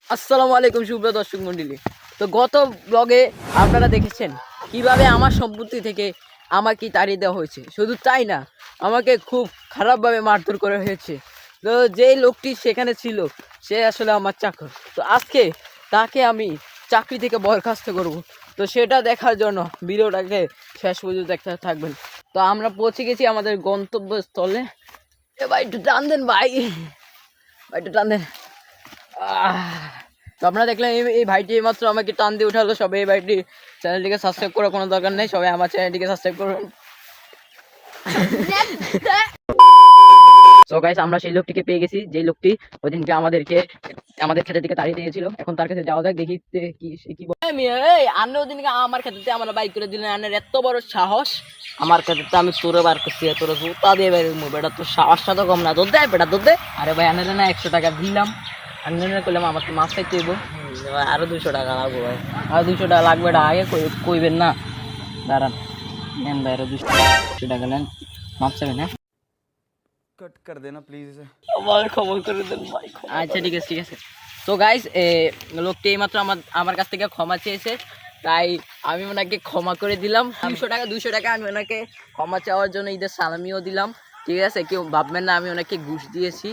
আসসালামু আলাইকুম সুপ্রিয় দর্শক মণ্ডলী। তো গত ব্লগে আপনারা দেখেছেন কিভাবে আমার সম্পত্তি থেকে আমাকে তাড়িয়ে দেওয়া হয়েছে। শুধু তাই না, আমাকে খুব খারাপভাবে মারধর করা হয়েছে। তো যেই লোকটি সেখানে ছিল সে আসলে আমার চাকর। তো আজকে তাকে আমি চাকরি থেকে বরখাস্ত করব। তো সেটা দেখার জন্য ভিডিওটাকে শেষ পর্যন্ত দেখতে থাকবেন। তো আমরা পৌঁছে গেছি আমাদের গন্তব্যস্থলে। এ ভাই একটু টান দেন ভাই, ভাই একটু টান দেন। তো আপনারা দেখলেন এই ভাইটি এইমাত্র আমাকে টান দিয়ে উঠালো। সবাই এই ভাইটি চ্যানেলটিকে সাবস্ক্রাইব করার কোনো দরকার নেই, সবাই আমার চ্যানেলটিকে সাবস্ক্রাইব করবেন। সো গাইস, আমরা সেই লোকটিকে পেয়ে গেছি, যে লোকটি ওই দিনকে আমাদের ক্ষেতের দিকে তাড়িয়ে দিয়েছিল। এখন তার কাছে যাওয়া যাক, দেখি কি সে কি বলে। এই আন্নে ওই দিনকে আমার ক্ষেত্রে আমার বাইক করে দিলেন, আন্নের এত বড় সাহস। আমার ক্ষেত্রে আমি তোরে বার করছি, তোরে জুতা দিয়ে বের বেটা, তোর সাহসটা তো কম না, তোর দেয় বেটা, তোর দে। আরে ভাই আন্নে না 100 টাকা দিলাম, আন্নে করলাম আমার তো মাছ খাইতে হইব, আরো 200 টাকা লাগবে ভাই, আর 200 টাকা লাগবে, এটা আগে কইবেন না। দাঁড়ান, নেন ভাই, আরো 200 টাকা নেন, মাছ চাবেন। হ্যাঁ, कट कर देना प्लीज इसे। আমার খবর করে দেন ভাই। আচ্ছা ঠিক আছে, ঠিক আছে। তো গাইস, লোকটি এইমাত্র আমার কাছ থেকে ক্ষমা চেয়েছে, তাই আমি ওনাকে ক্ষমা করে দিলাম। 200 টাকা আমি ওনাকে ক্ষমা চাওয়ার জন্য ঈদের সালামিও দিলাম। ঠিক আছে, কেউ ভাববেন না আমি ওনাকে ঘুষ দিয়েছি।